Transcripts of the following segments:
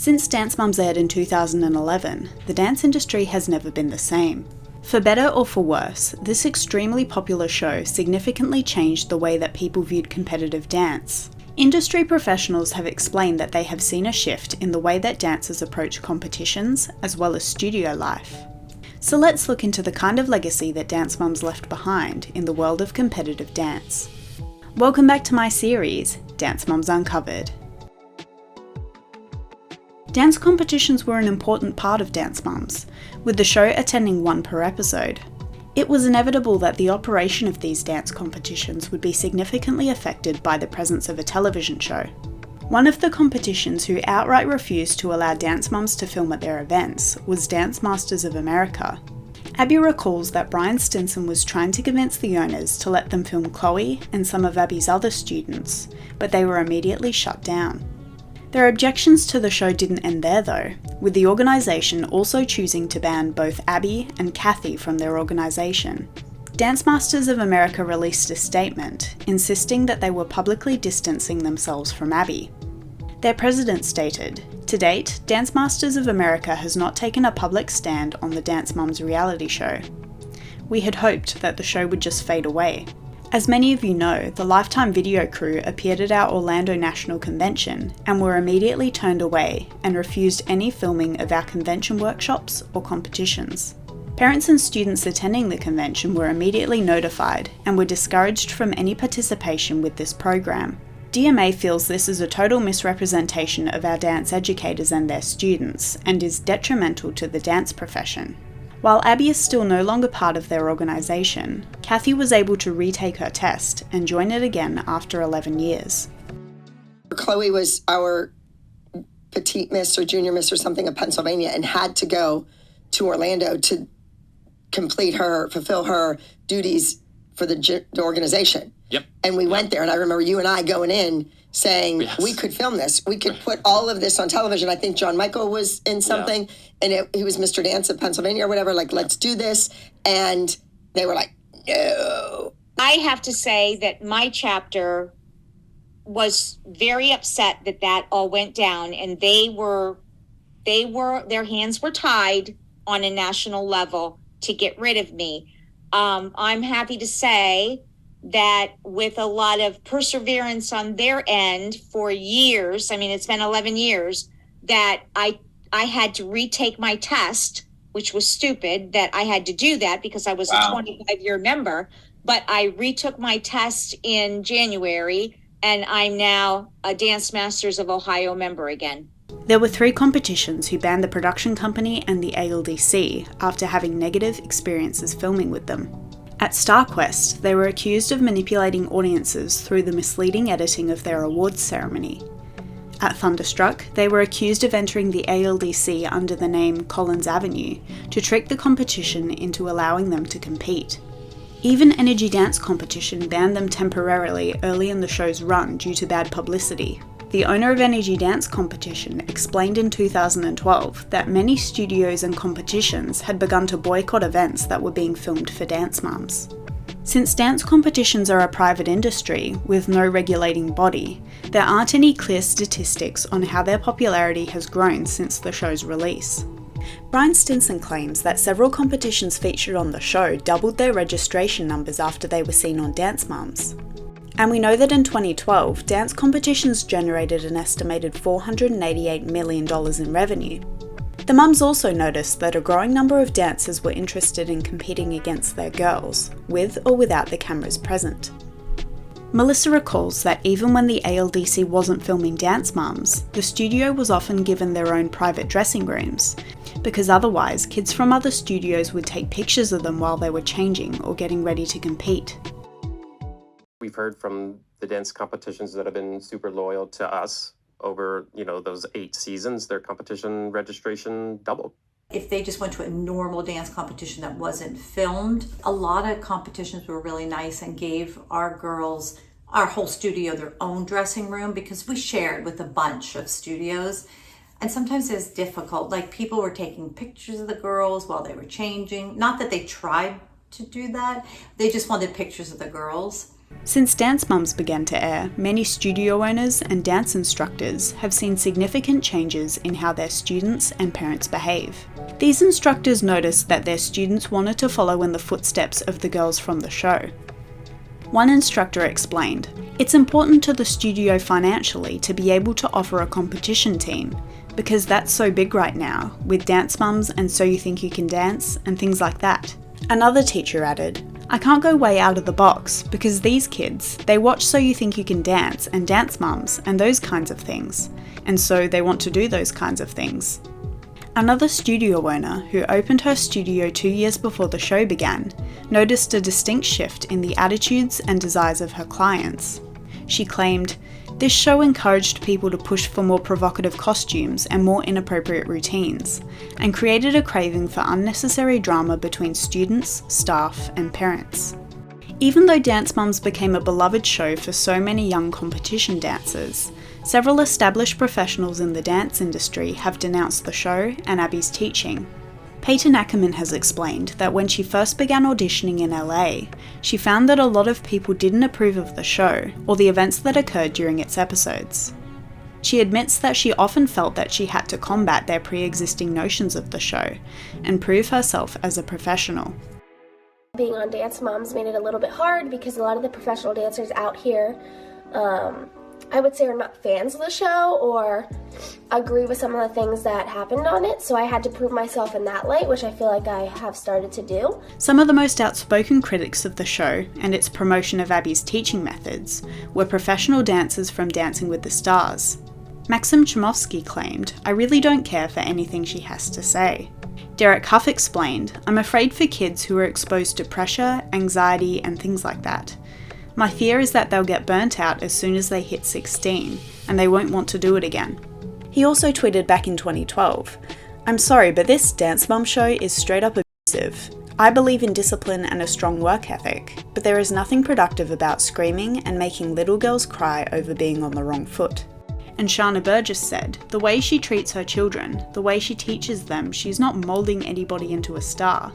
Since Dance Mums aired in 2011, the dance industry has never been the same. For better or for worse, this extremely popular show significantly changed the way that people viewed competitive dance. Industry professionals have explained that they have seen a shift in the way that dancers approach competitions, as well as studio life. So let's look into the kind of legacy that Dance Mums left behind in the world of competitive dance. Welcome back to my series, Dance Mums Uncovered. Dance competitions were an important part of Dance Mums, with the show attending one per episode. It was inevitable that the operation of these dance competitions would be significantly affected by the presence of a television show. One of the competitions who outright refused to allow Dance Mums to film at their events was Dance Masters of America. Abby recalls that Brian Stinson was trying to convince the owners to let them film Chloe and some of Abby's other students, but they were immediately shut down. Their objections to the show didn't end there though, with the organisation also choosing to ban both Abby and Cathy from their organisation. Dance Masters of America released a statement, insisting that they were publicly distancing themselves from Abby. Their president stated, "To date, Dance Masters of America has not taken a public stand on the Dance Mums reality show. We had hoped that the show would just fade away. As many of you know, the Lifetime video crew appeared at our Orlando National Convention and were immediately turned away and refused any filming of our convention workshops or competitions. Parents and students attending the convention were immediately notified and were discouraged from any participation with this program. DMA feels this is a total misrepresentation of our dance educators and their students and is detrimental to the dance profession." While Abby is still no longer part of their organisation, Cathy was able to retake her test and join it again after 11 years. Chloe was our petite miss or junior miss or something of Pennsylvania and had to go to Orlando to fulfill her duties for the organization. Yep. And we went there, and I remember you and I going in saying, yes, we could film this. We could put all of this on television. I think John Michael was in something, and he was Mr. Dance of Pennsylvania or whatever, like, let's do this. And they were like, no. I have to say that my chapter was very upset that all went down, and their hands were tied on a national level to get rid of me. I'm happy to say that with a lot of perseverance on their end for years, I mean, it's been 11 years, that I had to retake my test, which was stupid that I had to do that because I was a 25-year member, but I retook my test in January, and I'm now a Dance Masters of Ohio member again. There were 3 competitions who banned the production company and the ALDC after having negative experiences filming with them. At StarQuest, they were accused of manipulating audiences through the misleading editing of their awards ceremony. At Thunderstruck, they were accused of entering the ALDC under the name Collins Avenue to trick the competition into allowing them to compete. Even Energy Dance Competition banned them temporarily early in the show's run due to bad publicity. The owner of Energy Dance Competition explained in 2012 that many studios and competitions had begun to boycott events that were being filmed for Dance Mums. Since dance competitions are a private industry with no regulating body, there aren't any clear statistics on how their popularity has grown since the show's release. Brian Stinson claims that several competitions featured on the show doubled their registration numbers after they were seen on Dance Mums. And we know that in 2012, dance competitions generated an estimated $488 million in revenue. The mums also noticed that a growing number of dancers were interested in competing against their girls, with or without the cameras present. Melissa recalls that even when the ALDC wasn't filming Dance Mums, the studio was often given their own private dressing rooms, because otherwise kids from other studios would take pictures of them while they were changing or getting ready to compete. We've heard from the dance competitions that have been super loyal to us over, those 8 seasons, their competition registration doubled. If they just went to a normal dance competition that wasn't filmed, a lot of competitions were really nice and gave our girls, our whole studio, their own dressing room because we shared with a bunch of studios. And sometimes it's difficult. Like people were taking pictures of the girls while they were changing. Not that they tried to do that. They just wanted pictures of the girls. Since Dance Mums began to air, many studio owners and dance instructors have seen significant changes in how their students and parents behave. These instructors noticed that their students wanted to follow in the footsteps of the girls from the show. One instructor explained, "It's important to the studio financially to be able to offer a competition team, because that's so big right now, with Dance Mums and So You Think You Can Dance and things like that." Another teacher added, "I can't go way out of the box because these kids, they watch So You Think You Can Dance and Dance Mums and those kinds of things, and so they want to do those kinds of things." Another studio owner, who opened her studio 2 years before the show began, noticed a distinct shift in the attitudes and desires of her clients. She claimed, "This show encouraged people to push for more provocative costumes and more inappropriate routines, and created a craving for unnecessary drama between students, staff, and parents." Even though Dance Mums became a beloved show for so many young competition dancers, several established professionals in the dance industry have denounced the show and Abby's teaching. Payton has explained that when she first began auditioning in LA, she found that a lot of people didn't approve of the show or the events that occurred during its episodes. She admits that she often felt that she had to combat their pre-existing notions of the show and prove herself as a professional. Being on Dance Moms made it a little bit hard because a lot of the professional dancers out here, I would say, are not fans of the show or agree with some of the things that happened on it, so I had to prove myself in that light, which I feel like I have started to do. Some of the most outspoken critics of the show and its promotion of Abby's teaching methods were professional dancers from Dancing with the Stars. Maxim Chimovsky claimed, "I really don't care for anything she has to say." Derek Huff explained, "I'm afraid for kids who are exposed to pressure, anxiety, and things like that. My fear is that they'll get burnt out as soon as they hit 16, and they won't want to do it again." He also tweeted back in 2012, "I'm sorry, but this Dance Mum show is straight up abusive. I believe in discipline and a strong work ethic, but there is nothing productive about screaming and making little girls cry over being on the wrong foot." And Shana Burgess said, "The way she treats her children, the way she teaches them, she's not moulding anybody into a star.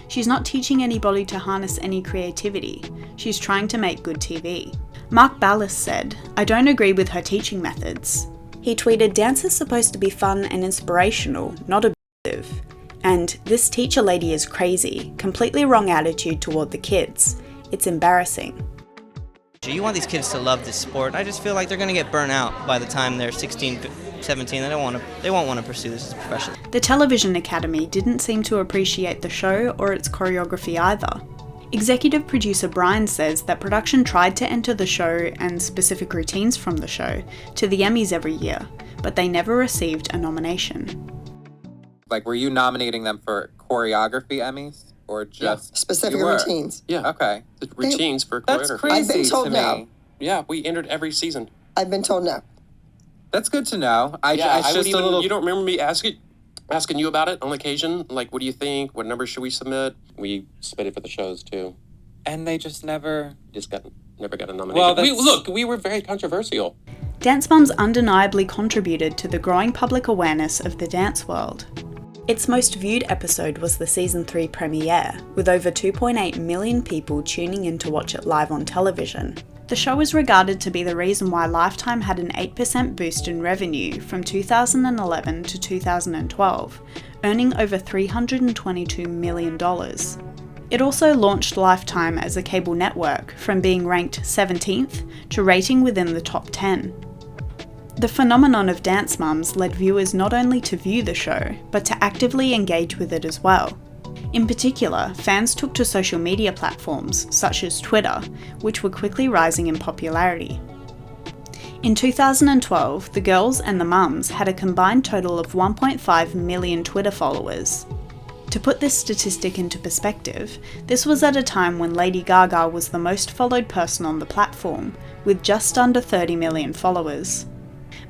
She's not teaching anybody to harness any creativity. She's trying to make good TV." Mark Ballas said, "I don't agree with her teaching methods." He tweeted, "Dance is supposed to be fun and inspirational, not abusive. And this teacher lady is crazy, completely wrong attitude toward the kids. It's embarrassing." You want these kids to love this sport. I just feel like they're going to get burnt out by the time they're 16, 17. They won't want to pursue this as a profession. The Television Academy didn't seem to appreciate the show or its choreography either. Executive producer Brian says that production tried to enter the show and specific routines from the show to the Emmys every year, but they never received a nomination. Like, were you nominating them for choreography Emmys? Or just specific routines? Yeah. Okay. The routines for choreography. That's crazy. I've been told to no. me. Yeah, we entered every season. I've been told no. That's good to know. I would just even, a little. You don't remember me asking you about it on occasion? Like, what do you think? What numbers should we submit? We submitted for the shows too, and they just never never got a nomination. Well, we were very controversial. Dance Mums undeniably contributed to the growing public awareness of the dance world. Its most viewed episode was the Season 3 premiere, with over 2.8 million people tuning in to watch it live on television. The show is regarded to be the reason why Lifetime had an 8% boost in revenue from 2011 to 2012, earning over $322 million. It also launched Lifetime as a cable network, from being ranked 17th to rating within the top 10. The phenomenon of Dance Mums led viewers not only to view the show, but to actively engage with it as well. In particular, fans took to social media platforms such as Twitter, which were quickly rising in popularity. In 2012, the girls and the mums had a combined total of 1.5 million Twitter followers. To put this statistic into perspective, this was at a time when Lady Gaga was the most followed person on the platform, with just under 30 million followers.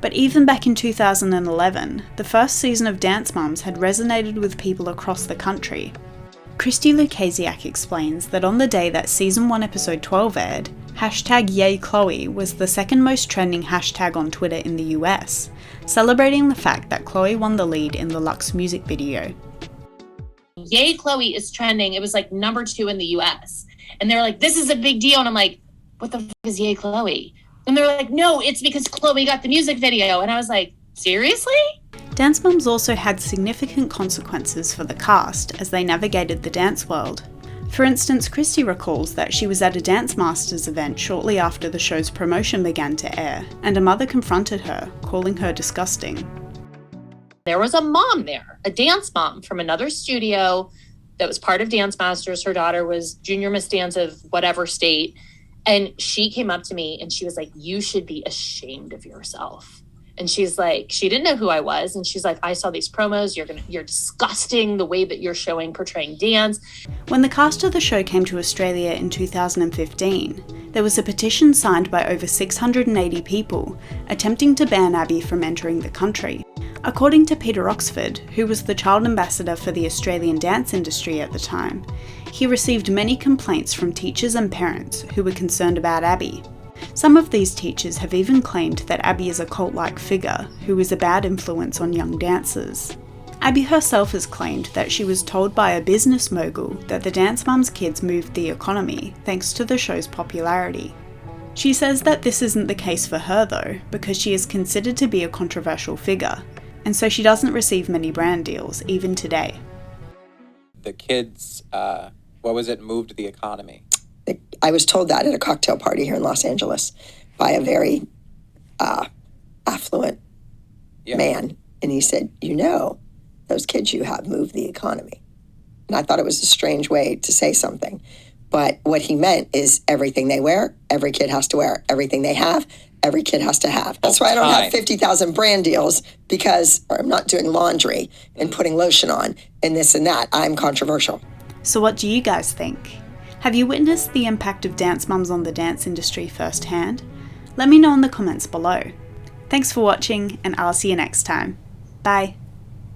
But even back in 2011, the first season of Dance Mums had resonated with people across the country. Christi Lukasiak explains that on the day that Season 1 Episode 12 aired, #YayChloe was the second most trending hashtag on Twitter in the US, celebrating the fact that Chloe won the lead in the Lux music video. Yay Chloe is trending. It was like number 2 in the US. And they were like, this is a big deal. And I'm like, what the fuck is Yay Chloe? And they're like, no, it's because Chloe got the music video. And I was like, seriously? Dance Moms also had significant consequences for the cast as they navigated the dance world. For instance, Christi recalls that she was at a Dance Masters event shortly after the show's promotion began to air, and a mother confronted her, calling her disgusting. There was a mom there, a dance mom from another studio that was part of Dance Masters. Her daughter was junior Miss Dance of whatever state. And she came up to me and she was like, you should be ashamed of yourself. And she's like, she didn't know who I was. And she's like, I saw these promos. You're disgusting the way that you're portraying dance. When the cast of the show came to Australia in 2015, there was a petition signed by over 680 people attempting to ban Abby from entering the country. According to Peter Oxford, who was the child ambassador for the Australian dance industry at the time, he received many complaints from teachers and parents who were concerned about Abby. Some of these teachers have even claimed that Abby is a cult-like figure who is a bad influence on young dancers. Abby herself has claimed that she was told by a business mogul that the Dance Moms kids moved the economy thanks to the show's popularity. She says that this isn't the case for her though, because she is considered to be a controversial figure, and so she doesn't receive many brand deals, even today. The kids, moved the economy? I was told that at a cocktail party here in Los Angeles by a very affluent man. And he said, those kids you have move the economy. And I thought it was a strange way to say something. But what he meant is everything they wear, every kid has to wear. Everything they have, every kid has to have. That's why I don't have 50,000 brand deals, because I'm not doing laundry and putting lotion on and this and that. I'm controversial. So what do you guys think? Have you witnessed the impact of Dance Moms on the dance industry firsthand? Let me know in the comments below. Thanks for watching, and I'll see you next time. Bye.